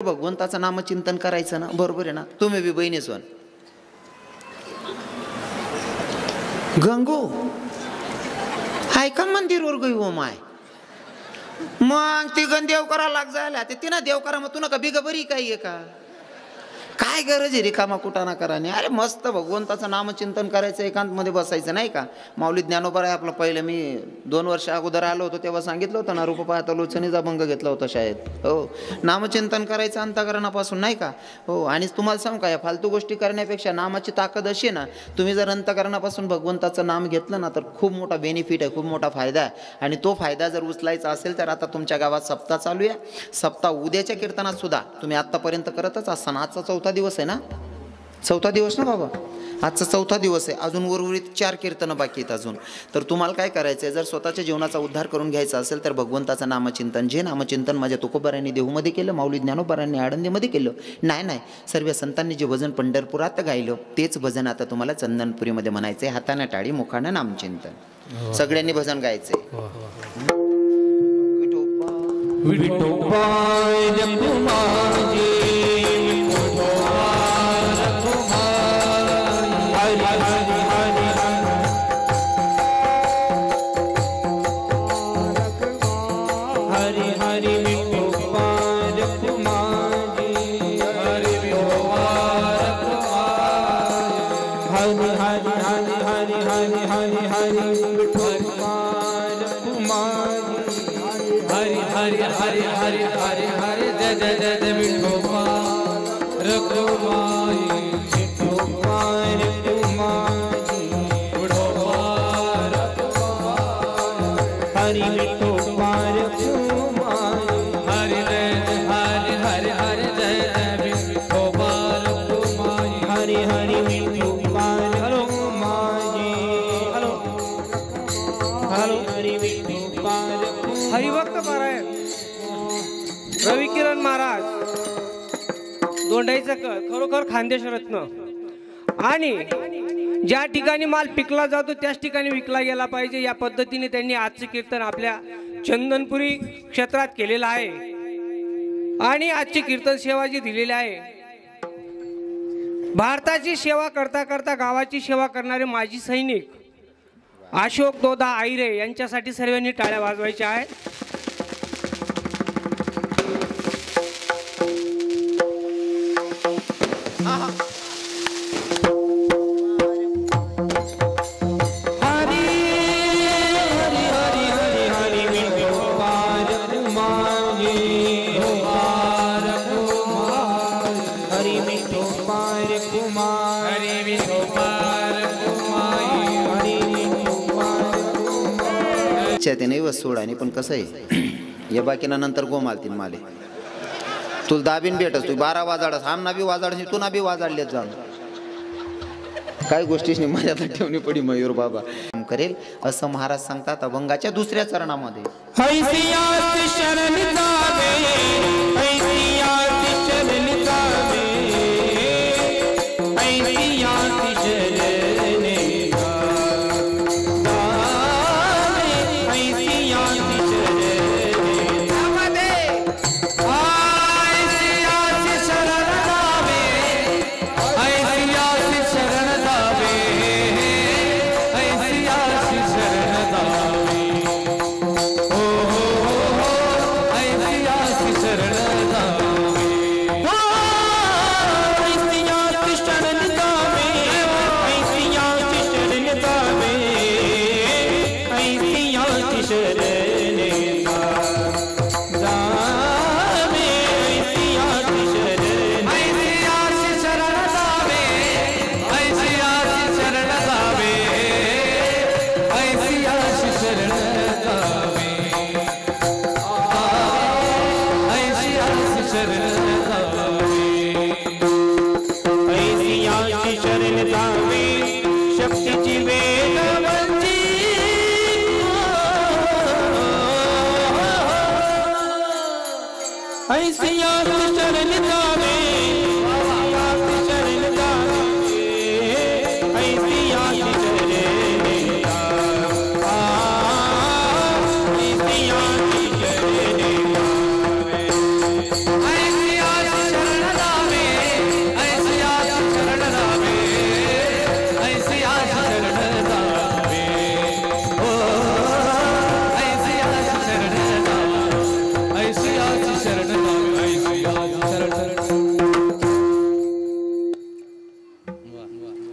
भगवंताचं नामचिंतन करायचं ना, बरोबर आहे ना. तुम्ही बी बहिणी सोन गंगो हाय का मंदिरवर गई हो माय, मग ती गण देव करा लाग जायला ते तिनं देव करा, मग तू नका बिग बरी काय आहे का, काय गरज आहे रिकामा कुटाणा कराने. अरे मस्त भगवंताचं नामचिंतन करायचं, एकांत मध्ये बसायचं नाही का. माऊली ज्ञानोबा आहे आपलं, पहिलं मी 2 वर्ष अगोदर आलो होतो तेव्हा सांगितलं होतं ना, रूप पाहता लोचनीचा भंग घेतला होता शाळेत. हो, नामचिंतन करायचं अंतकरणापासून नाही का. हो, आणि तुम्हाला सांगू का, या फालतू गोष्टी करण्यापेक्षा नामाची ताकद अशी ना, तुम्ही जर अंतकरणापासून भगवंताचं नाम घेतलं ना तर खूप मोठा बेनिफिट आहे, खूप मोठा फायदा आहे. आणि तो फायदा जर उचलायचा असेल तर आता तुमच्या गावात सप्ताह चालू आहे. सप्ताह उद्याच्या कीर्तनात सुद्धा तुम्ही आत्तापर्यंत करतच असताना, आजचा 4था दिवस आहे ना, 4था दिवस ना बाबा, आजचा 4था दिवस आहे. अजून उर्वरित 4 कीर्तनं बाकी आहेत अजून. तर तुम्हाला काय करायचं आहे, जर स्वतःच्या जीवनाचा उद्धार करून घ्यायचा असेल तर भगवंताचं नामचिंतन, जे नामचिंतन माझ्या तुकोबारायांनी देहूमध्ये केलं, माऊली ज्ञानोबारायांनी आळंदीमध्ये केलं, नाही सर्व संतांनी जे भजन पंढरपुरात गायलं तेच भजन आता तुम्हाला चंदनपुरीमध्ये म्हणायचं आहे. हाताने टाळी मुखाने नामचिंतन, सगळ्यांनी भजन गायचंय. रविकिरण महाराज दोंडाईचा खरोखर खानदेश रत्न. आणि ज्या ठिकाणी माल पिकला जातो त्याच ठिकाणी विकला गेला पाहिजे, या पद्धतीने त्यांनी आजचे कीर्तन आपल्या चंदनपुरी क्षेत्रात केलेलं आहे. आणि आजची कीर्तन सेवा जी दिलेली आहे, भारताची सेवा करता करता गावाची सेवा करणारे माजी सैनिक अशोक दोदा आईरे यांच्यासाठी सर्वांनी टाळ्या वाजवायच्या आहेत. ते नाही वस सोड. आणि पण कसं आहे, या बाकीना नंतर गोमालतीन माले, तुला दाबीन भेटस, तू 12 वाजाडस, आमना बी वाजाडस, तू ना बी वाजाडलेत जाऊन, काही गोष्टीच नाही माझ्या ठेवणी पडी मयूर बाबा करेल असं महाराज सांगतात अभंगाच्या 2ऱ्या चरणामध्ये. ऐसी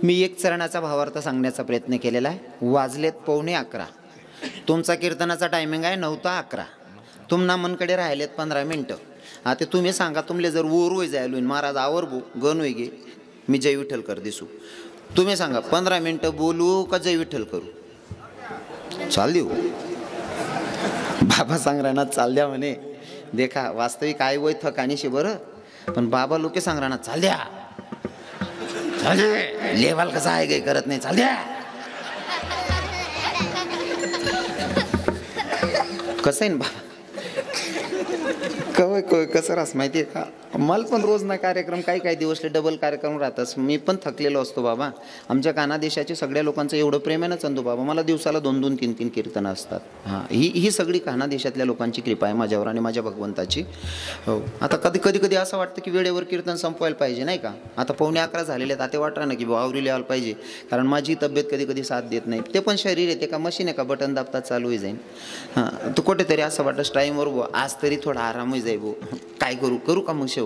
मी एक चरणाचा भावार्थ सांगण्याचा प्रयत्न केलेला आहे. वाजलेत 11:15. तुमचा कीर्तनाचा टायमिंग आहे 9 ते 11. तुमना मनकडे राहिलेत 15 मिनटं. आता तुम्ही सांगा, तुमले जर वोर जायलो महाराज आवर बो गण होई गे, मी जय विठ्ठल कर दिसू. तुम्ही सांगा 15 मिनटं बोलू का जय विठ्ठल करू? चाल देऊ. बाबा सांगरानात चाल द्या म्हणे. देखा वास्तविक आई वय थकानीशी बरं, पण बाबा लोके सांगरानात चाल द्या, चाल दे. लेवाल कसा आहे काही करत नाही, चाल द्या. कसं आहे ना बाबा, कवय कवय कसं रास माहिती आहे का, मला पण रोज ना कार्यक्रम काही दिवसले डबल कार्यक्रम राहतच. मी पण थकलेलो असतो बाबा. आमच्या कानादेशाचे सगळ्या लोकांचं एवढं प्रेमानं चालतो बाबा. मला दिवसाला 2-2, 3-3 कीर्तनं असतात. हां, ही सगळी कानादेशातल्या लोकांची कृपा आहे माझ्यावर आणि माझ्या भगवंताची. हो, आता कधी असं वाटतं की वेळेवर कीर्तन संपवायला पाहिजे नाही का. आता 11:15 झालेले आहेत. आता वाटतं ना की आवरी लिहायला पाहिजे, कारण माझी तब्येत कधी साथ देत नाही. ते पण शरीर येते का मशीन आहे का, बटन दाबतात चालूही जाईन. हां, तू कुठेतरी असं वाटतं टाईमवर बो आज तरी थोडा आरामही जाई बो. काय करू का मग शेवट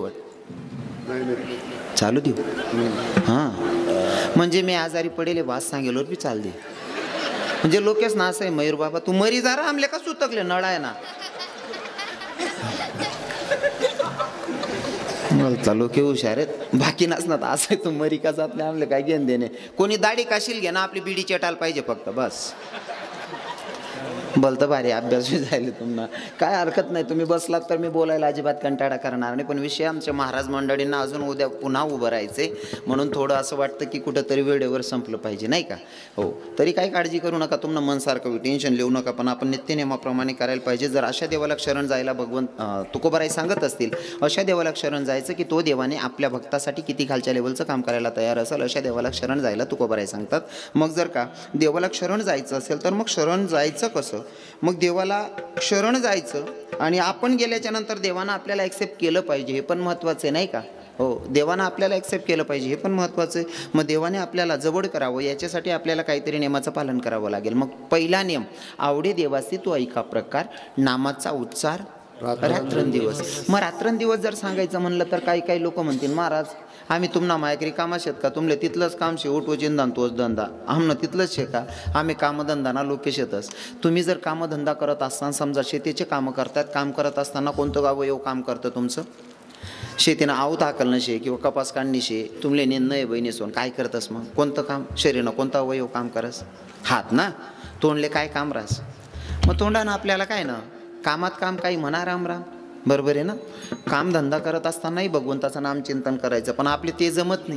चालू देऊ. हां, म्हणजे मी आजारी पडेले वास सांगेलोर बी चाल दे. म्हणजे लोकेच ना असं आहे, मयूर बाबा तू मरी जा आमले का सुतकले नळा आहे ना. चालू के हुशार आहेत बाकी नसणार असं तू मरी का जात नाही आमले काय घेऊन देणे. कोणी दाढी काशील घे ना, आपली बिडी चेटायला पाहिजे फक्त बस. बोलतं भारी अभ्यास जायला तुम्हाला काय हरकत नाही. तुम्ही बसलात तर मी बोलायला अजिबात कंटाळा करणार नाही. पण विषय आमच्या महाराज मंडळींना अजून उद्या पुन्हा उभं राहायचे, म्हणून थोडं असं वाटतं की कुठंतरी वेळेवर संपलं पाहिजे नाही का. हो, तरी काही काळजी करू नका, तुम्हाला मनसारखं टेन्शन लिहू नका. पण आपण नित्यनेमाप्रमाणे करायला पाहिजे. जर अशा देवाला शरण जायला भगवंत तुकोबाराई सांगत असतील, अशा देवाला शरण जायचं की तो देवाने आपल्या भक्तासाठी किती खालच्या लेवलचं काम करायला तयार असेल, अशा देवाला शरण जायला तुकोबाराई सांगतात. मग जर का देवाला शरण जायचं असेल तर मग शरण जायचं कसं, मग देवाला शरण जायचं आणि आपण गेल्याच्या नंतर देवानं आपल्याला ॲक्सेप्ट केलं पाहिजे, हे पण महत्त्वाचं आहे नाही का. हो, देवानं आपल्याला ॲक्सेप्ट केलं पाहिजे, हे पण महत्त्वाचं आहे. मग देवाने आपल्याला जवळ करावं, याच्यासाठी आपल्याला काहीतरी नियमाचं पालन करावं लागेल. मग पहिला नियम, आवडे देवासी तो ऐका प्रकार, नामाचा उच्चार रात्रंदिवस. मग रात्रंदिवस जर सांगायचं म्हणलं तर काही लोक म्हणतील, महाराज आम्ही तुम्हाला मायकरी कामा शेत का, तुमले तिथलंच काम शे, उठव चिंदा तोच धंदा, आमनं तिथलंच शे का, आम्ही कामधंदाना लोके शेतच. तुम्ही जर कामधंदा करत असताना, समजा शेतीचे कामं करतात, काम करत असताना कोणतं गाव येऊ काम करतं तुमचं, शेतीनं आवत हाकलणं शे किंवा कपास काढणी शे, तुमले निर्णय बहिणी सोन काय करतस, मग कोणतं काम शरीरनं कोणता अवयव काम करस, हात ना, तोंडले काय काम रास. मग तोंडानं आपल्याला काय ना, कामात काम काही म्हणा राम राम, बरोबर आहे ना. कामधंदा करत असतानाही भगवंताचं नामचिंतन करायचं, पण आपले ते जमत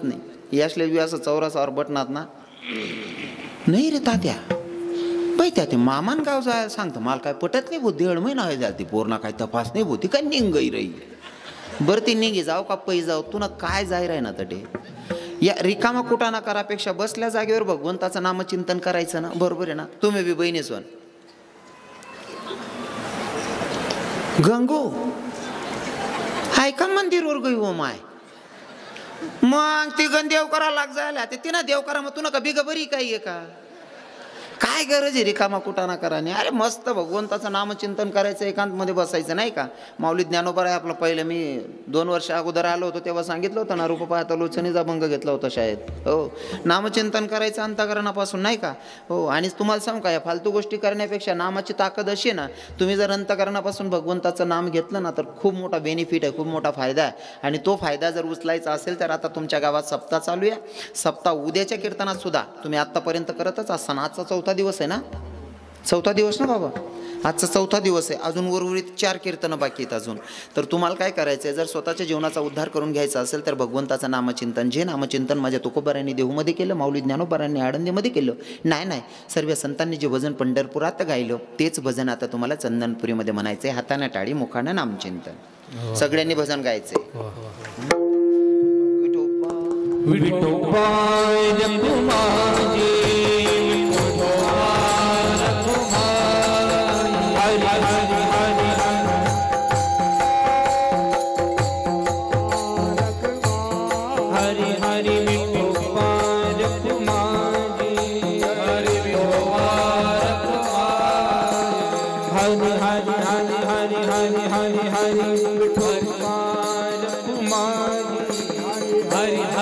नाही. याशले असं चौरासावर बटनात ना, नाही रे तात्या बाई त्या मामान गाव जायला सांगतं, मला काय पटत नाही बुद्धी, 1.5 महिना व्हायला ती पूर्ण काय तपास नाही बोती काय निंगई राही. बरं ती निघी जाऊ का पै जाऊ, तुला काय जाय राही ना तटे. या रिकामा कुटाणा करापेक्षा बसल्या जागेवर भगवंताचं नामचिंतन करायचं ना, बरोबर आहे ना. तुम्ही बी बहिणी सोन गंगो ऐका मंदिरवर गई हो माय, मग ती गण देव करा लाग जायला ते तिनं देव करा, मग तुला का बिग बरी काही आहे का, काय गरज आहे रिकामा कुटाणा करा नाही. अरे मस्त भगवंताचं नामचिंतन करायचं, एकांतमध्ये बसायचं नाही का. माऊली ज्ञानोबा आहे आपलं, पहिलं मी 2 वर्ष अगोदर आलो होतो तेव्हा सांगितलं होतं ना, रूप पाहता लोचनीचा भंग घेतला होता शाळेत. हो, नामचिंतन करायचं अंतकरणापासून नाही का. हो, आणि तुम्हाला सांगू का, या फालतू गोष्टी करण्यापेक्षा नामाची ताकद अशी आहे ना, तुम्ही जर अंतकरणापासून भगवंताचं नाम घेतलं ना तर खूप मोठा बेनिफिट आहे, खूप मोठा फायदा आहे. आणि तो फायदा जर उचलायचा असेल तर आता तुमच्या गावात सप्ताह चालू आहे. सप्ताह उद्याच्या कीर्तनात सुद्धा तुम्ही आत्तापर्यंत करतच असताना, आजचा 4था दिवस आहे ना, 4था दिवस ना बाबा, आजचा 4था दिवस आहे. अजून उर्वरित 4 कीर्तनं बाकी आहेत अजून. तर तुम्हाला काय करायचं आहे, जर स्वतःच्या जीवनाचा उद्धार करून घ्यायचा असेल तर भगवंताचं नामचिंतन, जे नामचिंतन माझ्या तुकोबारायांनी देहूमध्ये केलं, माऊली ज्ञानोबारायांनी आळंदीमध्ये केलं, नाही सर्व संतांनी जे भजन पंढरपुरात गायलं तेच भजन आता तुम्हाला चंदनपुरीमध्ये म्हणायचं आहे. हाताने टाळी मुखानं नामचिंतन, सगळ्यांनी भजन गायचंय. हरि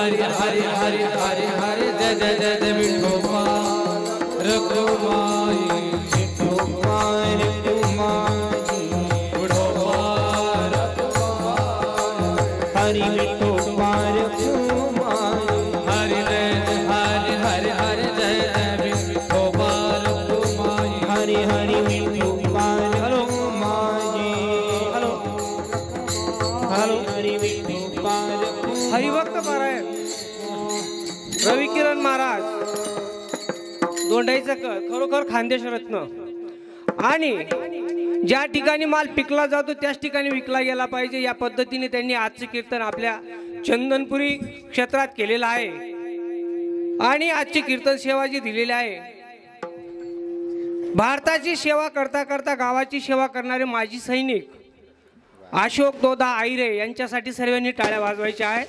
हरि हरि हरि हरि हरि जय जय जय जय विठोबार रघुमाई विठोबार रघुमाई विठोबार हरि विठोबार रघुमाई हरि जय हरि हरि हरि जय जय विठोबार रघुमाई हरि हरि विठोबार रघुमाई हॅलो हॅलो हरि विठोबार हरिभक्त पारायण रवी किरण महाराज दोंडाईचा खरोखर खानदेश रत्न आणि ज्या ठिकाणी माल पिकला जातो त्याच ठिकाणी विकला गेला पाहिजे या पद्धतीने त्यांनी आजचे कीर्तन आपल्या चंदनपुरी क्षेत्रात केलेलं आहे आणि आजची कीर्तन सेवा जी दिलेली आहे भारताची सेवा करता करता गावाची सेवा करणारे माजी सैनिक अशोक दोदा आईरे यांच्यासाठी सर्वांनी टाळ्या वाजवायच्या आहेत.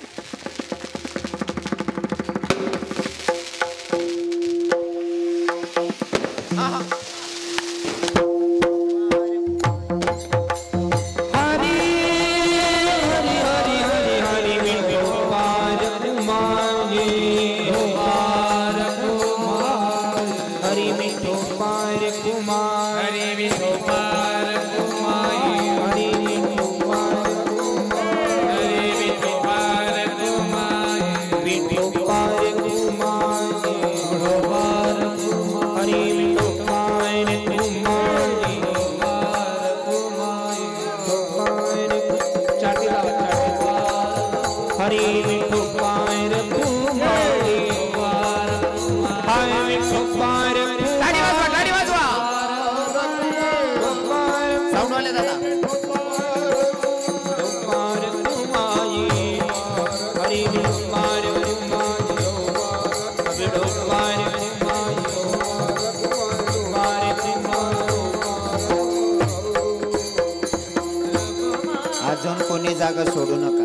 अजून कोणी जागा सोडू नका,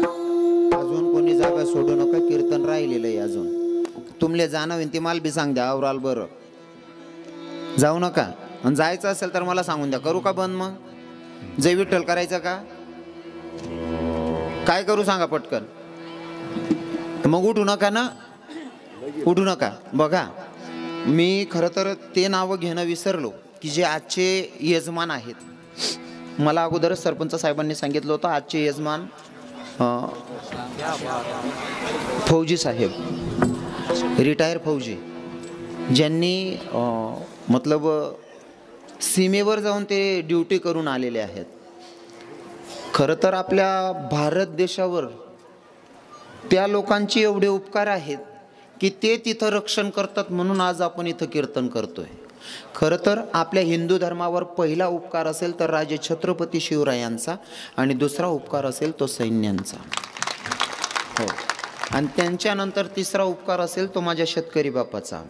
अजून कोणी जागा सोडू नका. कीर्तन राहिलेलं आहे अजून. तुमले जाणं ती माल बी सांग द्या आवराल बरं. जाऊ नका. आणि जायचं असेल तर मला सांगून द्या. करू का बंद मग? जय विठ्ठल करायचं का? काय करू सांगा पटकन. मग उठू नका ना, उठू नका. बघा मी खरं तर ते नावं घेणं विसरलो की जे आजचे यजमान आहेत. मला अगोदरच सरपंच साहेबांनी सांगितलं होतं आजचे यजमान फौजी साहेब, रिटायर फौजी, ज्यांनी मतलब सीमेवर जाऊन ते ड्युटी करून आलेले आहेत. खरं तर आपल्या भारत देशावर त्या लोकांचे एवढे उपकार आहेत की ते तिथं रक्षण करतात म्हणून आज आपण इथं कीर्तन करतोय. खरं तर आपल्या हिंदू धर्मावर पहिला उपकार असेल तर राजे छत्रपती शिवरायांचा आणि दुसरा उपकार असेल तो सैन्यांचा. हो, आणि त्यांच्यानंतर तिसरा उपकार असेल तो माझ्या शेतकरी बापाचा.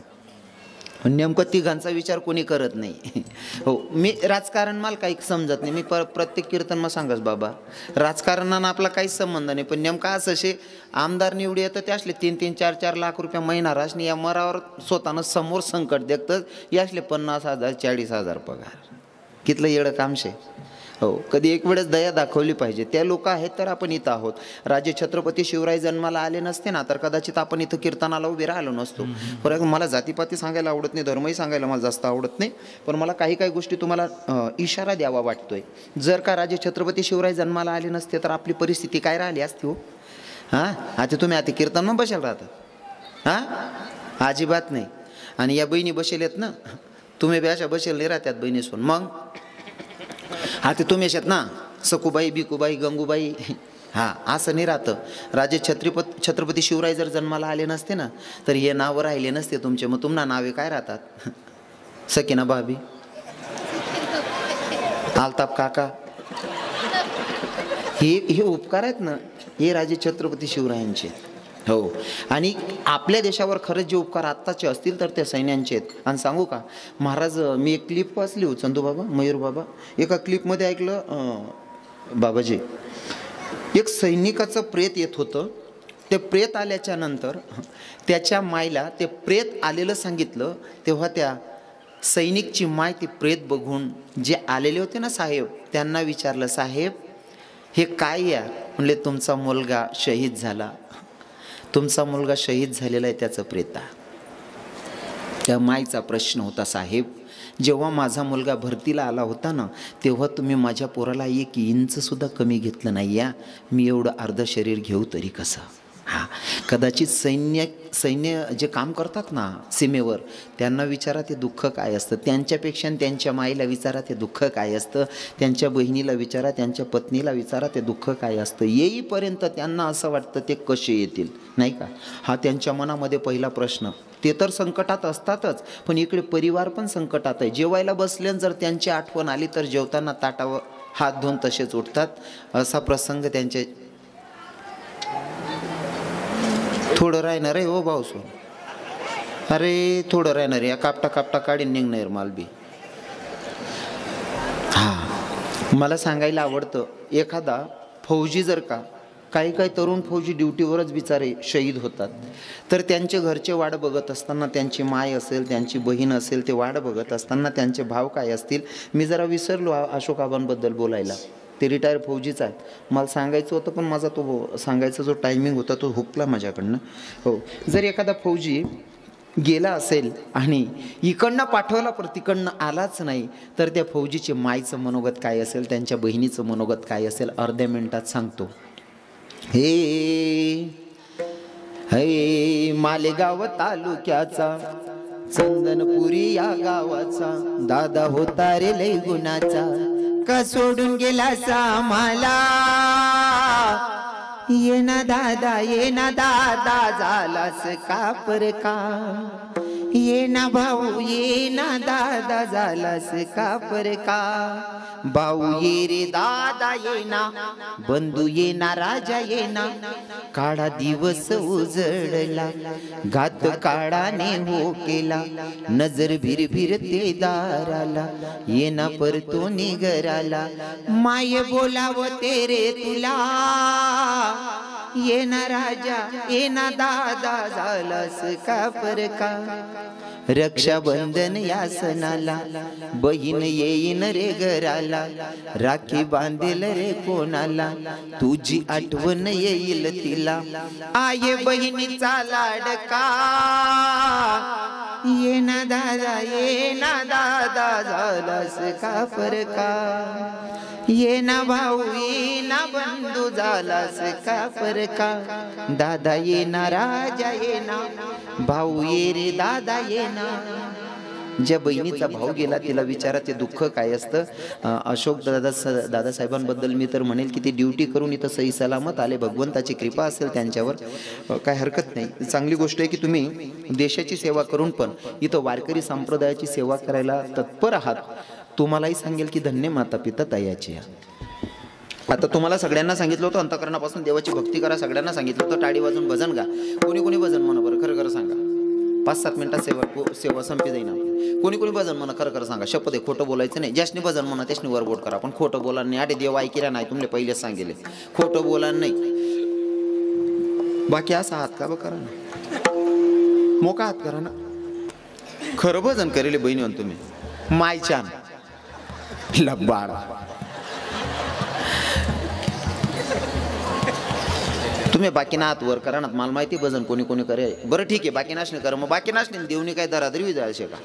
नेमकं तिघांचा विचार कोणी करत नाही. हो, मी राजकारण मला काही समजत नाही. मी प्रत्येक कीर्तन मग सांगच बाबा राजकारणानं आपला काहीच संबंध नाही. पण नेमका असं असे आमदार निवडी येतं ते असले 3-3, 4-4 लाख रुपये महिना राशनी या मरावर स्वतःनं समोर संकट देखतं. यासले 50,000, 40,000 पगार. कितलं येडं कामशे. हो, कधी एक वेळेस दया दाखवली पाहिजे. त्या लोक आहेत तर आपण इथं आहोत. राजे छत्रपती शिवराय जन्माला आले नसते ना तर कदाचित आपण इथं कीर्तनाला उभे राहिलो नसतो. बरं, मला जातीपाती सांगायला आवडत नाही, धर्मही सांगायला मला जास्त आवडत नाही. पण मला काही काही गोष्टी तुम्हाला इशारा द्यावा वाटतोय. जर का राजे छत्रपती शिवराय जन्माला आले नसते तर आपली परिस्थिती काय राहिली असती हो? हां, आता तुम्ही आता कीर्तन मग बसेल राहता? हां, अजिबात नाही. आणि या बहिणी बसेल आहेत ना, तुम्ही बी अशा बसेल नाही राहत्यात बहिणीसून. मग आता तुम्ही अशात ना सकुबाई, बिकुबाई, गंगूबाई. हां, असं नाही राहतं. राजे छत्रपती शिवराय जर जन्माला आले नसते ना तर हे नावं राहिले नसते तुमचे. मग तुम्हाला नावे काय राहतात? सकीना भाभी, आलताप काका. हे उपकार आहेत ना, हे राजे छत्रपती शिवरायांचे. हो, आणि आपल्या देशावर खरंच जे उपकार आत्ताचे असतील तर ते सैन्यांचे आहेत. आणि सांगू का महाराज, मी एक क्लिप वाचली हो चंदू बाबा, मयूर बाबा. एका क्लिपमध्ये ऐकलं बाबाजी, एक सैनिकाचं प्रेत येत होतं. ते प्रेत आल्याच्या नंतर त्याच्या मायला ते प्रेत आलेलं सांगितलं. तेव्हा त्या सैनिकची माय ते प्रेत बघून जे आलेले होते ना साहेब, त्यांना विचारलं, साहेब हे काय या? म्हणले तुमचा मुलगा शहीद झाला. तुमचा मुलगा शहीद झालेला आहे त्याचं प्रेत आहे. त्या माईचा प्रश्न होता, साहेब जेव्हा माझा मुलगा भरतीला आला होता ना, तेव्हा तुम्ही माझ्या पोराला 1 इंचसुद्धा कमी घेतलं नाही या. मी एवढं अर्ध शरीर घेऊ तरी कसं. हां, कदाचित सैन्य जे काम करतात ना सीमेवर, त्यांना विचारा ते दुःख काय असतं. त्यांच्यापेक्षा त्यांच्या माईला विचारा ते दुःख काय असतं. त्यांच्या बहिणीला विचारा, त्यांच्या पत्नीला विचारा ते दुःख काय असतं. येईपर्यंत त्यांना असं वाटतं ते कसे येतील, नाही का. हा त्यांच्या मनामध्ये पहिला प्रश्न. ते तर संकटात असतातच, पण इकडे परिवार पण संकटात आहे. जेवायला बसल्यानं जर त्यांची आठवण आली तर जेवताना ताटावर हात धुवून तसेच उठतात. असा प्रसंग त्यांचे. थोडं राहणार आहे हो भाऊसो, अरे थोडं राहणार आहे. कापटा कापटा काढीन निघणार माल बी. हां, मला सांगायला आवडतं, एखादा फौजी जर का, काही काही तरुण फौजी ड्युटीवरच बिचारे शहीद होतात, तर त्यांचे घरचे वाट बघत असताना, त्यांची माय असेल, त्यांची बहीण असेल, ते वाट बघत असताना त्यांचे भाव काय असतील. मी जरा विसरलो अशोकाबांबद्दल बोलायला. ते रिटायर फौजीच आहेत. मला सांगायचं होतं पण माझा तो सांगायचा जो टायमिंग होता तो हुकला माझ्याकडनं. हो, जर एखादा फौजी गेला असेल आणि इकडनं पाठवला पण तिकडनं आलाच नाही, तर त्या फौजीचे मायचं मनोगत काय असेल, त्यांच्या बहिणीचं मनोगत काय असेल, अर्ध्या मिनिटात सांगतो. हे मालेगाव तालुक्याचा चंदनपुरी या गावाचा दादा होता रे लय गुणाचा, का सोडून गेला सामाला. ये ना दादा झालास का पर का. ये ना भाऊ ये ना दादा झालास का पर का. भाऊ ये रे दादा ये ना, बंधू ये ना राजा ये ना. काळा दिवस उजळला, घात काळाने हो केला. नजर भिर ते दाराला, ये ना परतो निगराला. माय बोलावते रे तुला, ये ना राजा ये ना दादा झालास का पर का. रक्षाबंधन या सणाला बहीण येईन रे घराला. राखी बांधेल रे कोणाला, तुझी आठवण येईल तिला. आये बहिणीचा लाडका, ये ना दादा झालास का पर का. ये ना भाऊ ये ना बंधू झालास का पर का. दादा ये ना राजा ये ना, भाऊ ये रे दादा ये ना. ज्या बहिणीचा भाऊ गेला तिला विचारा ते दुःख काय असतं. अशोक दादासाहेबांबद्दल मी तर म्हणेल की ते ड्युटी करून इथं सही सलामत आले. भगवंताची कृपा असेल त्यांच्यावर, काय हरकत नाही. चांगली गोष्ट आहे की तुम्ही देशाची सेवा करून पण इथं वारकरी संप्रदायाची सेवा करायला तत्पर आहात. तुम्हालाही सांगेल की धन्य माता पिता तायाची. आता तुम्हाला सगळ्यांना सांगितलं होतं अंतःकरणापासून देवाची भक्ती करा. सगळ्यांना सांगितलं होतं टाळी वाजून भजन गा. कोणी भजन म्हणा बरं, खरं खरं सांगा. 5-7 मिनिटात सेवा संपी जाईना. कोणी भजन म्हणा, खरं खरं सांगा. शपथ आहे, खोटं बोलायचं नाही. ज्यासनी भजन म्हणा त्यासनी वरबोट करा, पण खोटं बोला नाही. अरे देव ऐकिरा नाही, तुमले पहिलेच सांगेले खोटं बोला नाही. बाकी असा हात का करा ना, मोका हात करा ना. खरं भजन करेले बहिणी म्हणतो तुम्ही. मायच्या लबाड तुम्ही बाकी ना हात वर करा ना. मला माहिती भजन कोणी करे. बरं ठीक आहे, बाकी नाचणे करा. मग बाकी नाचणे देवनी काय दरादरी जायचे का.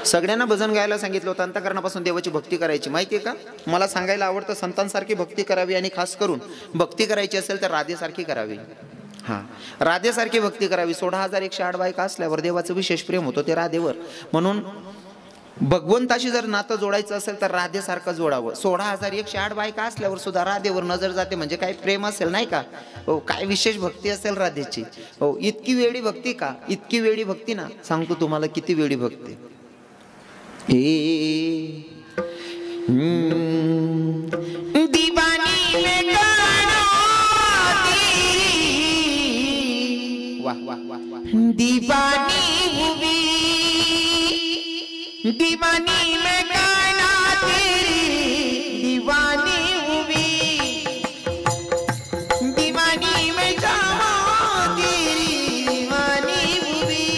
सगळ्यांना भजन गायला सांगितलं होतं. अंतःकरणापासून देवाची भक्ती करायची. माहिती आहे का, मला सांगायला आवडतं संतांसारखी भक्ती करावी. आणि खास करून भक्ती करायची असेल तर राधेसारखी करावी. हां, राधेसारखी भक्ती करावी. 16,108 बायका असल्यावर देवाचं विशेष प्रेम होतं ते राधेवर. म्हणून भगवंताशी जर नातं जोडायचं असेल तर राधेसारखं जोडावं. 16,108 बायका असल्यावर सुद्धा राधेवर नजर जाते म्हणजे काय प्रेम असेल, नाही का. हो, काय विशेष भक्ती असेल राधेची. हो, इतकी वेडी भक्ती का. इतकी वेडी भक्ती ना, सांगतो तुम्हाला किती वेडी भक्ती. दीवानी में वाह वाह वाह. दीवानी हुई दीवानी में गाना तेरी दीवानी हुई. दीवानी में जामा तेरी दीवानी हुई.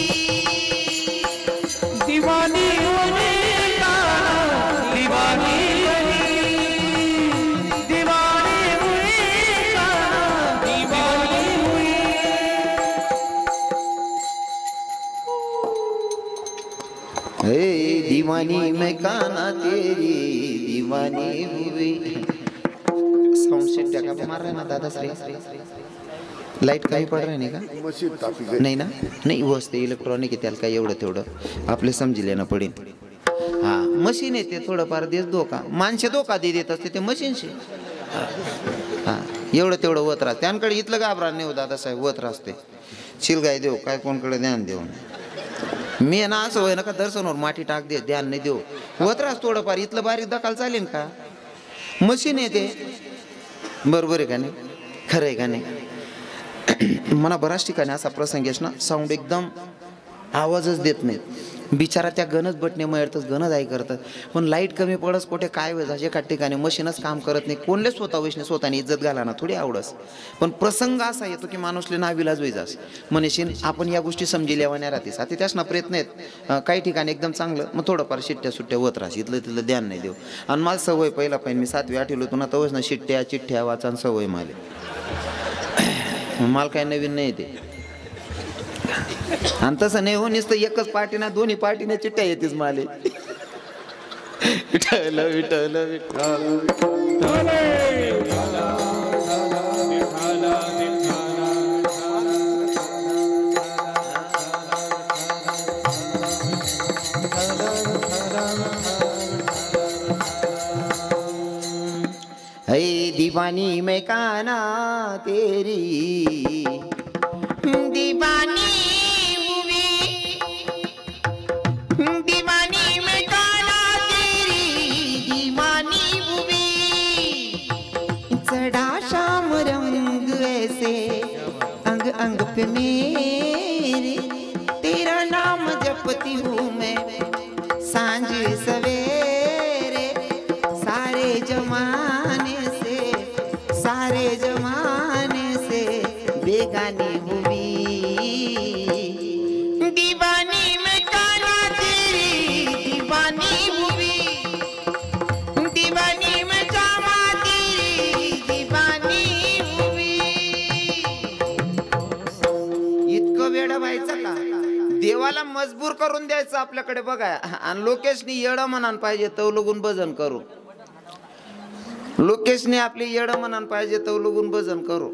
दीवानी होने का दीवानी बनी. दीवानी हुई का दीवानी हुई. दीवानी मैं काना तेरी दीवानी हुई. साऊंड सेट का मार रहा ना दादा श्री. लाईट काही पड रही नाही का? नाही ना. नाही वस्त इलेक्ट्रॉनिक आहे त्याला काय एवढं तेवढं आपले समजिले ना पडेल. हा मशीन आहे ते थोडंफार देस धोका माणसे धोका देत असते ते मशीनशी. हा एवढं तेवढं वत राहते त्यांकडे इथलं घाबरा नाही हो दादासाहेब वत राहते. शिलगाय देऊ काय कोणकडे ध्यान देऊ मी ना असं होय ना का दर्शनवर माठी टाक दे ध्यान नाही देऊ वत राहत थोडंफार इथलं बारीक दखाल चालेल का? मशीन आहे ते बरोबर आहे का नाही? खरं आहे का नाही? मला बऱ्याच ठिकाणी असा प्रसंग आहे ना साऊंड एकदम आवाजच देत नाहीत बिचारा त्या गणच बटणे मिळतच गणच आई करतात पण लाईट कमी पडस कुठे काय वेळ एका ठिकाणी मशीनच काम करत नाही कोणले स्वतः वैष्णे स्वतःने इज्जत घाला ना थोडी आवडस पण प्रसंग असा येतो की माणूसले नाविलाज होईजास म्हणशीन आपण या गोष्टी समजिल्यावाने राहतेस आता त्यासना प्रयत्न आहेत काही ठिकाणी एकदम चांगलं मग थोडंफार शिट्ट्या सुट्ट्या होत राहस इथलं तिथलं ध्यान नाही देऊ आणि मला सवय पहिला पाहिजे मी 7वी 8वी होतो ना तवच ना शिट्ट्या चिठ्ठ्या वाचा सवय मला काय नवीन नाही ते आणि तसं नाही हो नुसतं एकच पार्टीना दोन्ही पार्टीने चिट्ट्या येतेच माले विठ्ठल विठ्ठल हे दीवानी मैं काना तेरी दीवानी अंग अंग पे मेरे तेरा नाम जपती हूँ मैं सांझ सवेरे सारे जमाने से बेगानी हुई दीवानी मैं काना तेरी दीवानी हुई दीवानी मैं जामा तेरी दीवानी वेड व्हायचं का देवाला मजबूर करून द्यायचं आपल्याकडे बघा आणि लोकेशनी येडं म्हणान पाहिजे तवलगून भजन करू लोकेशनी आपली येडं म्हणान पाहिजे तवलगून भजन करू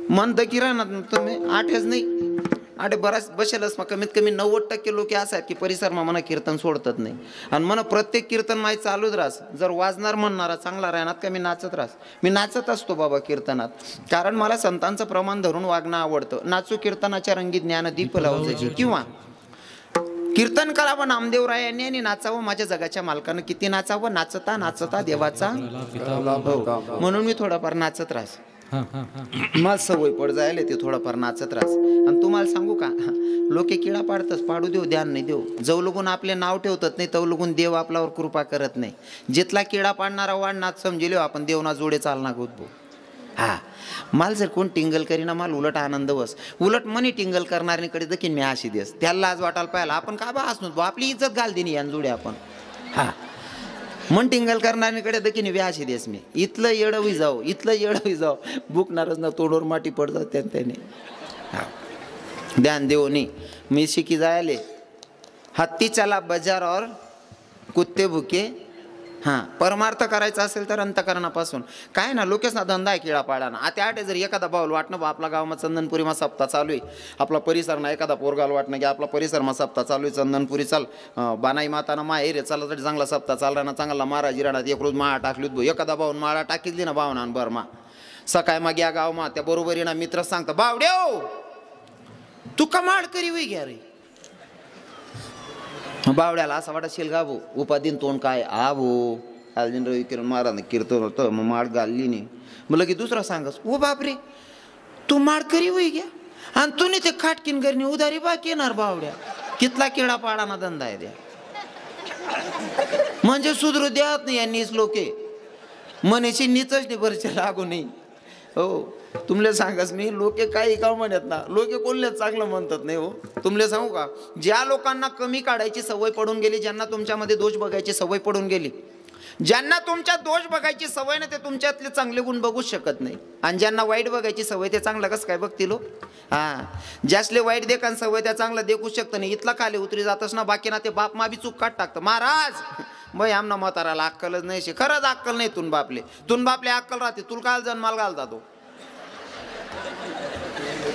म्हणतं की राहणार तुम्ही आठच नाही आठे बराच बसेलच मग कमीत कमी 90% लोक असे आहेत की परिसरमा म्हणा कीर्तन सोडतात नाही आणि म्हणा प्रत्येक कीर्तन माहीत चालूच राहस जर वाजणार म्हणणारा चांगला राहणार का मी नाचत राहस मी नाचत असतो बाबा कीर्तनात कारण मला संतांचं प्रमाण धरून वागणं आवडतं नाचू कीर्तनाच्या रंगी ज्ञान दीप लावायची किंवा कीर्तन करावं नामदेवराय यांनी आणि नाचावं माझ्या जगाच्या मालकानं किती नाचावं नाचता नाचता देवाचा म्हणून मी थोडाफार नाचत राहस मला सवय पड जायला ते थोडाफार नाचत राहस आणि तुम्हाला सांगू का लोके किडा पाडतच पाडू देऊ ध्यान नाही देऊ जव लोगून आपले नाव ठेवतात नाही तव लोगून देव आपल्यावर कृपा करत नाही जिथला किडा पाडणारा वाढ नाच समजिलो आपण देवना जोडे चालना गोत हा माल जर कोण टिंगल करीना माल उलट आनंद बस उलट मनी टिंगल करणाऱ्यांकडे देखील मी अशी देस त्याला लाज वाटायला पाहिला आपण का बा असतो आपली इज्जत घाल दिनी यान जोडे आपण हा मन टिंगल करणाऱ्यांकडे देखील व्याशी देस मी इथलं येडवी जाऊ बुकणारच ना तोडोर माटी पडतात त्याने ध्यान देऊ नी मी शिकी जायले हत्ती चला बाजार और कुत्ते भुके हां परमार्थ करायचा असेल तर अंतकरणापासून काय ना लोकेशना धंदा आहे किळा पाडाना आता आठ जर एखादा भाऊ वाटणं आपला गावात चंदनपुरीमा सप्ताह चालू आहे आपला परिसर ना एखादा पोरगाल वाटणं की आपला परिसरमा सप्ताह चालू आहे चंदनपुरी चाल बानाई माताना माहेर आहे चालला तरी चांगला सप्ताह चालला ना चांगला मारा जिराणात एक रोज माळा टाकली भाऊ एखादा भाऊन माळा टाकीली ना भावना बरमा सकाळ मग या गावमा त्या बरोबर ना मित्र सांगता बावड्यो तू कमाड करी वय घ्या रे बावड्याला असं वाटत शिलगाभो उपाधीन तोंड काय आभो कालजीन रवी किरण महाराज कीर्तन होतं मग माड घालली नाही मग लगे दुसरा सांगस ओ बापरे तू माड करी वय घ्या आणि तू ते खाटकीन घरी उधारी बाकी येणार बावड्या कितला किडा पाडाना धंदा आहे द्या म्हणजे सुधरू द्यात नाही यांनीच लोके मनेशी नीचच नाही बरचे लागू नाही हो तुमले सांगस मी लोके काही का म्हणत ना लोके कोणले चांगलं म्हणतात नाही हो तुमले सांगू का ज्या लोकांना कमी काढायची सवय पडून गेली ज्यांना तुमच्यामध्ये दोष बघायची सवय पडून गेली ज्यांना तुमच्या दोष बघायची सवय ना ते तुमच्यातले चांगले गुण बघूच शकत नाही, आणि ज्यांना वाईट बघायची सवय ते चांगलं कसं काय बघतील हो? ज्यासले वाईट देखान सवय त्या चांगलं देखू शकतं नाही. इथला खाली उतरी जातच ना, बाकी ना ते बाप मा बी चूक काढ टाकतं. महाराज बाई आमना म्हाताराला अक्कलच नाही शे, खरंच अक्कल नाही तुन बापले अक्कल राहते, तुला काय जन्माला घालता तो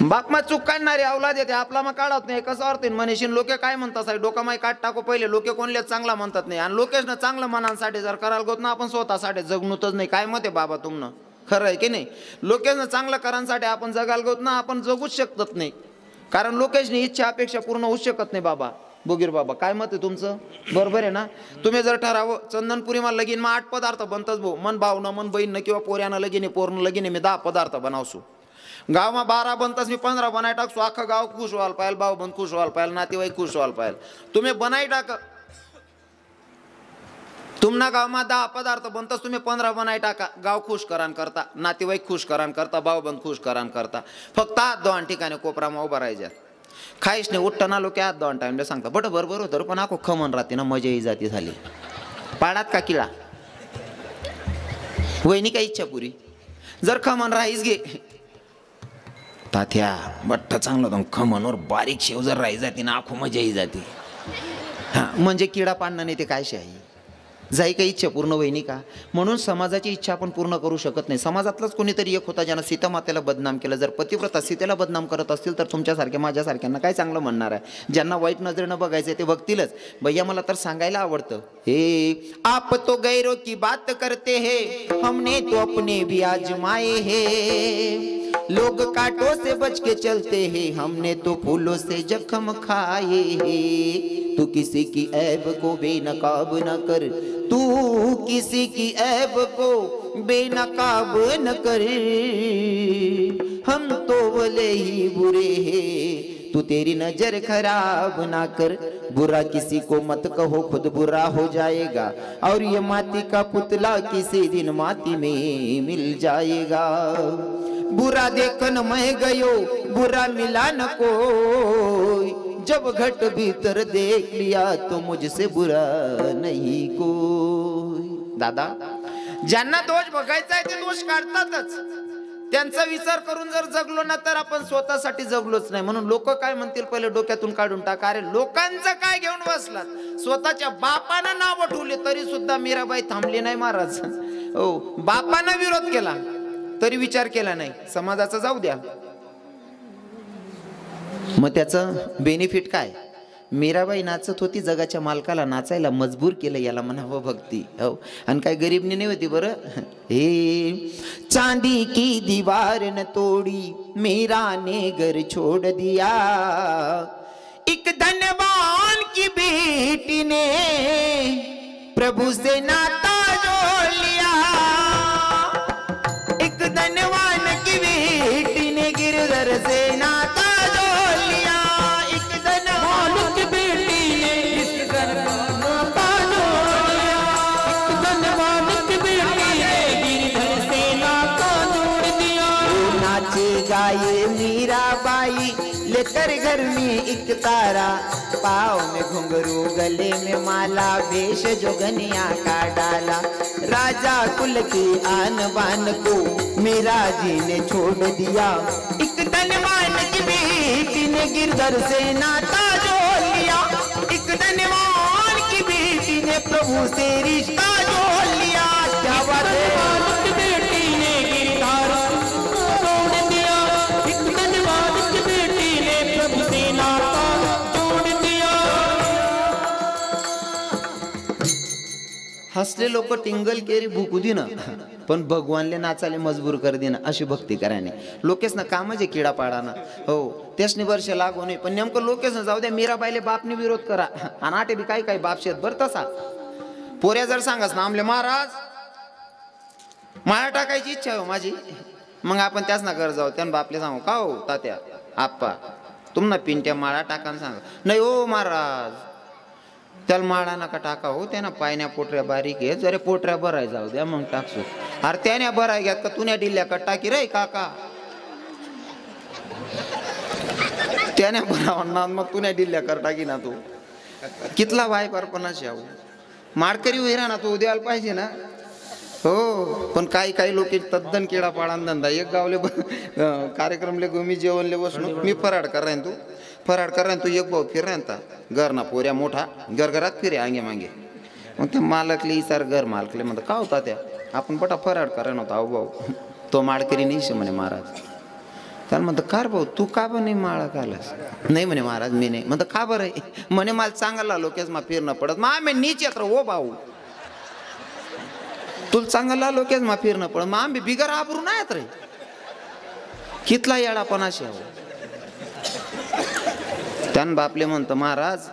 बाप मा चूक काढणारे अवलाद येते, आपला मग काढत नाही. कसं अर्थ मनीषीन लोके काय म्हणतात साहेब, डोका माई काढ टाको पहिले, लोके कोणले चांगला म्हणतात नाही, आणि लोकेश ना चांगलं मनांसाठी जर करायला गोत ना आपण स्वतःसाठी जगणूतच नाही. काय मत आहे बाबा तुमनं, खरं आहे की नाही? लोकेशनं चांगलं करांसाठी आपण जगायला गोत ना आपण जगूच शकत नाही, कारण लोकेशनी इच्छा अपेक्षा पूर्ण होऊ शकत नाही. बाबा बोगीर बाबा काय मत आहे तुमचं? बरोबर आहे ना? तुम्ही जर ठरावं चंदनपुरीमा लगीन मग 8 पदार्थ बनतच भाऊ, मन भावनं मन बहीण किंवा पोऱ्यानं लगीन पोरनं लगीन मी 10 पदार्थ बनावसू, गावमा 12 बनताच मी 15 बनाय टाकसो, अख्खा गाव खुश व्हायला पाहिजे, भाऊ बंद खुश व्हायला पाहिजे, नातेवाईक खुश व्हायला पाहिजे. तुम्ही बनाई टाक, तुमना गावमा 10 पदार्थ बनताच तुम्ही 15 बनाई टाका, गाव खुश करान करता, नातेवाईक खुश करान करता, भाऊ बंद खुश करान करता. फक्त हात 2 ठिकाणी कोपरामा उभा राहायच्या, खाईश नाही उठताना लोक हात 2 टाइमला सांगता बरोबर होतं, पण आखो खमन राहते ना, मजा ही जाती झाली. पाडात का किळा वहिनी काय इच्छा पुरी, जर खमन राहीस घे तात्या बट्ट चांगलं होतं, खमनवर बारीक शेव जर राही जाते ना आखो मजा ही जाते. म्हणजे किडा पाडणं नाही ते काय शाही जाई काही इच्छा पूर्ण वहिनी का? म्हणून समाजाची इच्छा आपण पूर्ण करू शकत नाही. समाजातलाच कोणीतरी एक होता ज्यानं सीता मातेला बदनाम केलं. जर पतिव्रता सीतेला बदनाम करत असतील तर तुमच्यासारख्या माझ्यासारख्यांना काय चांगलं म्हणणार आहे? ज्यांना वाईट नजरेनं बघायचं ते बघतीलच. भैया मला तर सांगायला आवडतं, हे आप तो गैरों की बात करते हैं, हमने तो अपने भी आजमाए हैं, लोग कांटों से बच के चलते हैं, हमने तो फूलों से जख्म खाए हैं. तू किसी की ऐब को बेनकाब न कर, तू किसी की ऐब को बेनकाब न कर, हम तो भले ही बुरे हैं, तू तेरी नजर खराब ना कर. बुरा किसी को मत कहो, खुद बुरा हो जाएगा, और ये माटी का पुतला किसी दिन माटी में मिल जाएगा. बुरा देखन मैं गयो, बुरा मिला न कोई, जब घट भीतर देख लिया तो मुझसे बुरा नहीं कोई. दादा ज्यांना दोष बघायचा आहे ते दोष काढतातच, त्यांचा विचार करून जर जगलो ना तर आपण स्वतःसाठी जगलोच नाही. म्हणून लोक काय म्हणतील पहिले डोक्यातून काढून टाका. अरे लोकांचं काय घेऊन बसलात? स्वतःच्या बापानं नाव ठेवले तरी सुद्धा मीराबाई थांबली नाही महाराज. हो, बापानं विरोध केला तरी विचार केला नाही. समाजाचं जाऊ द्या, मग त्याचं बेनिफिट काय? मीराबाई नाचत होती, जगाच्या मालकाला नाचायला मजबूर केलं, याला म्हणावं भक्ती. हो, आणि काय गरीबनी नाही होती बरं. हे चांदी की दीवार न तोडी, मीरा ने घर छोड़ दिया, एक धनवान की बेटी ने प्रभु से नाता जोड़ लिया, एक धनवान की बेटी ने गिरधर से नाता गाये मीराबाई लेकर घर में एक तारा, पाँव में घुंघरू गले में माला, वेश जोगनिया का डाला. राजा कुल के आन बान को मीरा जी ने छोड़ दिया, एक धनवान की बेटी ने गिरधर से नाता जोड़ लिया, एक धनवान की बेटी ने प्रभु से रिश्ता जोड़ लिया. क्या बात है? हसले लोक टिंगल केरी भुकू दिना, पण भगवानले नाचाले मजबूर कर देना, अशी भक्ती कराने. लोकेश ना काम जे किडा पाडाना. हो, त्यासनी वर्ष लागू नये, पण नेमकं लोकेश जाऊ द्या. मीराबाईले बापने विरोध करा, आणि आटे बी काही काही बाप शेत बर तसा. पोऱ्या जर सांगास ना आमले महाराज माळा टाकायची इच्छा हो माझी, मग आपण त्याच ना घर जाऊ. त्यानं बापले सांगू का हो तात्या आप्पा तुमना पिंट्या माळा टाका सांगा. नाही हो महाराज त्याला माळा नका टाका हो, त्यांना पायण्या पोटऱ्या बारीक आहे, जरे पोटऱ्या भराय जाऊ द्या मग टाकसू. अरे त्याने भराय घ्यात का तुन्या डिल्ल्या का टाकी रे काका, त्याने भरावा ना मग तुन्या डिल्ल्या कर टाकी ना तू. कितला वाय परपणाशी आहो. माडकरी उहिरा ना तू द्यायला पाहिजे ना. हो पण काही लोक तद्दन किडा पाळान धंदा. एक गावले कार्यक्रमले मी जेवणले बसलो, मी फराड कर राहीन, तू फराड कर राहीन, तू एक भाऊ फिर राहता घर ना पोऱ्या मोठा घरात फिरे आंगे मागे. मग त्या मालकले इचार घर मालकले म्हणतात का होता त्या आपण बटा फराड करा नव्हता. अहो भाऊ तो माडकरी नाही म्हणे महाराज. त्याला म्हणतं कार भाऊ तू का बरं नाही माळा कालास. नाही म्हणे महाराज मी नाही. म्हणतं का बरं म्हणे मला चांगला लोकेच मा फिरणं पडत. मग आम्ही नीच येत हो भाऊ तुला चांगला लोकेच मा फिरणं पडत. मग आम्ही बिगर आबरू नाही येत रे. कितला येडापणाशी आहो. त्यान बापले म्हणतं महाराज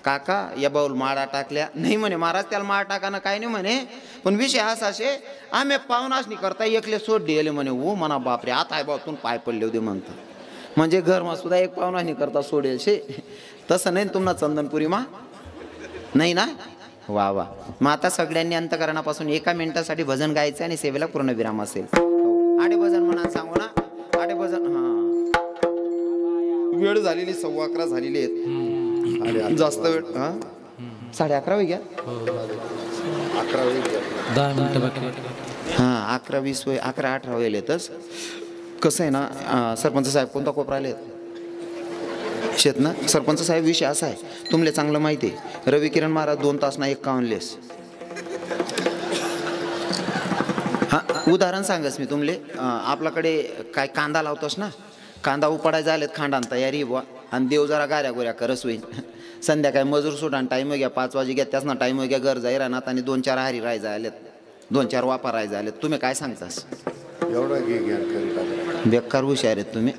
काका या बाऊल माळा टाकल्या. नाही म्हणे महाराज त्याला माळ टाकानं काय नाही म्हणे. पण विषय असा शे आम्ही पाहुणाच नाही करता एकले सोड दिले म्हणे. हो म्हणा बापरे आता आहे बातून पाय पडले होते म्हणतं. म्हणजे घरमा सुद्धा एक पाहुणा नाही करता सोडेल शे. तसं नाही तुम्हाला चंदनपुरी मा नाही ना. वा वा. मग आता सगळ्यांनी अंतकरणापासून 1 मिनिटासाठी भजन गायचं आणि सेवेला पूर्ण विराम असेल. आडे भजन म्हणा सांगू ना. आडे भजन हा वेळ झालेली 11:15 झालेली आहेत. जास्त वेळ हा 11:30 घ्या. 10 मिनिटं बाकी. हा 11:20 11:18 वेळ येतच. कसं आहे ना सरपंच साहेब कोणता कोपरा आले शेत ना. सरपंच साहेब विषय असा आहे तुमले चांगलं माहिती आहे. रवी किरण महाराज 2 तास ना 51 लेस. हा उदाहरण सांगस मी तुमले. आपल्याकडे काय कांदा लावतोस ना. कांदा उपाडायला आलेत खांडान तयारी बुवा. आणि देव जरा गाऱ्या गोऱ्या करस होईल. संध्याकाळी मजूर सोडान टाईम घ्या 5 वाजे घ्या त्याच ना टाईम घ्या घर जाई राहणार. आणि 2-4 हारी राहायला आलेत 2-4 वापा राहायला आलेत. तुम्ही काय सांगतास. एवढं बेकार हुशार आहेत तुम्ही.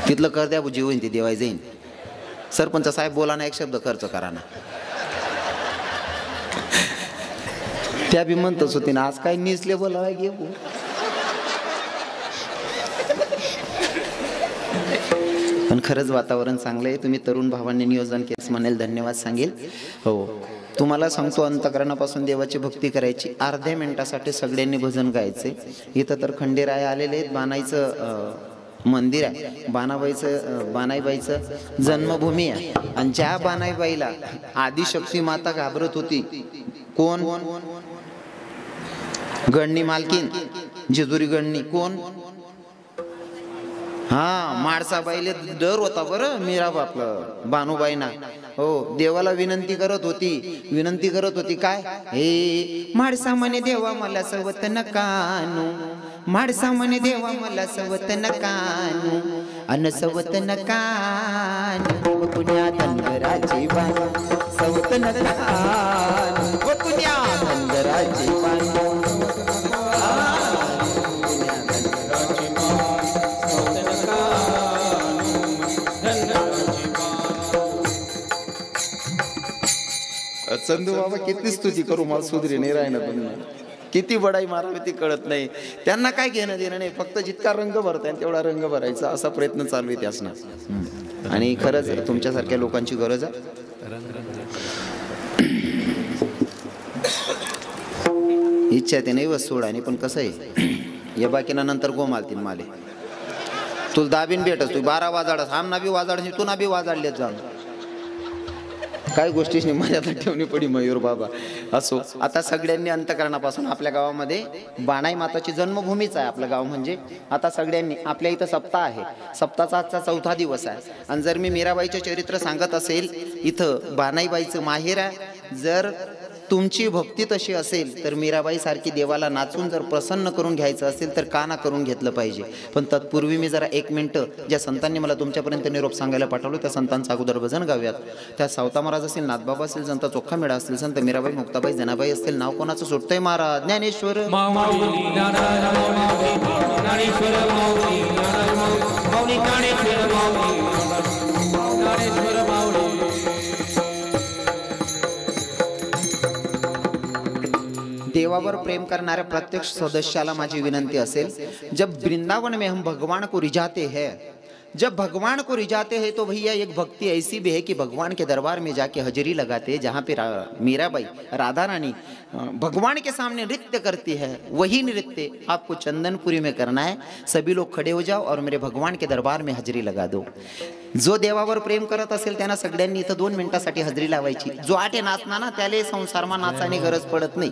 तिथलं कर द्या जी होईन ती देवाय जाईन. सरपंच साहेब बोला ना 1 शब्द खर्च करा ना. त्या बी म्हणतच होती ना आज काय निसले बोलावाय घे. पण खरंच वातावरण चांगलं आहे. तुम्ही तरुण भावांनी नियोजन केलं म्हणेल धन्यवाद सांगेल. हो तुम्हाला सांगतो अंतकरणापासून देवाची भक्ती करायची. अर्ध्या मिनिटासाठी सगळ्यांनी भजन गायचे. इथं तर खंडेराय आलेले आहेत. बाणाईचं मंदिर आहे. बाणाईबाईचं जन्मभूमी आहे. आणि ज्या बाणाईबाईला आदिशक्ती माता घाबरत होती कोण. गणनी मालकीन जेजुरी गणनी कोण. हा माडसाबाईले डर होता बरं मीरा बापलं बानूबाईना. हो देवाला विनंती करत होती काय हे माडसा म्हणे देवा मला सवत नकानू. माडसा म्हणे देवा मला सवत नकानू. अन सवत नकानू पुण्या धनगराची बानू. सवत नकानू पुण्या धनगराची बानू. संधू बाबा किती स्तुती करू मला सुधरी नाही राहणार. तुम्ही किती बडाई मारावी ती कळत नाही. त्यांना काय घेणं देणं नाही. फक्त जितका रंग भरता तेवढा रंग भरायचा असा प्रयत्न चालू आहे त्यासना. आणि खरंच तुमच्यासारख्या लोकांची गरज आहे. इच्छा ते नाही वस सोड. आणि पण कसं आहे या बाकीना नंतर गोमालतील माले. तुला दाबीन भेटस तू 12 वाजाडस आमना बी वाजाडस तू ना बी वाजाडलेत जाऊन. काही गोष्टीची मर्यादा ठेवणी पडी मयूर बाबा. असो आता सगळ्यांनी अंतकरणापासून आपल्या गावामध्ये बाणाई माताची जन्मभूमीच आहे आपलं गाव. म्हणजे आता सगळ्यांनी आपल्या इथं सप्ताह आहे. सप्ताहाचा आजचा 4था दिवस आहे. आणि जर मी मीराबाईचे चरित्र सांगत असेल इथं बाणाईबाईचं माहेर आहे. जर तुमची भक्ती तशी असेल तर मीराबाई सारखी देवाला नाचून जर प्रसन्न करून घ्यायचं असेल तर का ना करून घेतलं पाहिजे. पण तत्पूर्वी मी जरा 1 मिनिटं ज्या संतांनी मला तुमच्यापर्यंत निरोप सांगायला पाठवलं त्या संतांचं अगोदर भजन गाऊयात. त्या सावता महाराज असतील नाथबाबा असतील संत चोखा मेळा असतील संत मीराबाई मुक्ताबाई जनाबाई असतील. नाव कोणाचं सुटतंय महाराज ज्ञानेश्वर देवावर प्रेम करणाऱ्या प्रत्येक सदस्याला माझी विनंती असेल जब वृंदावन में हम भगवान को रिझाते हैं जब भगवान को रिझाते हैं तो भैया एक भक्ति ऐसी भी है कि भगवान के दरबार में जाके हजरी लगाते हैं. जहाँ पे मीराबाई राधा रानी भगवान के सामने नृत्य करती है वही नृत्य आपको चंदनपुरी में करना है. सभी लोग खड़े हो जाओ और मेरे भगवान के दरबार में हजरी लगा दो. जो देवावर प्रेम करत असेल त्यांना सगळ्यांनी इथं 2 मिनिटासाठी हजेरी लावायची. जो आटे नाचना ना त्याला संसारमा नाचाने गरज पडत नाही.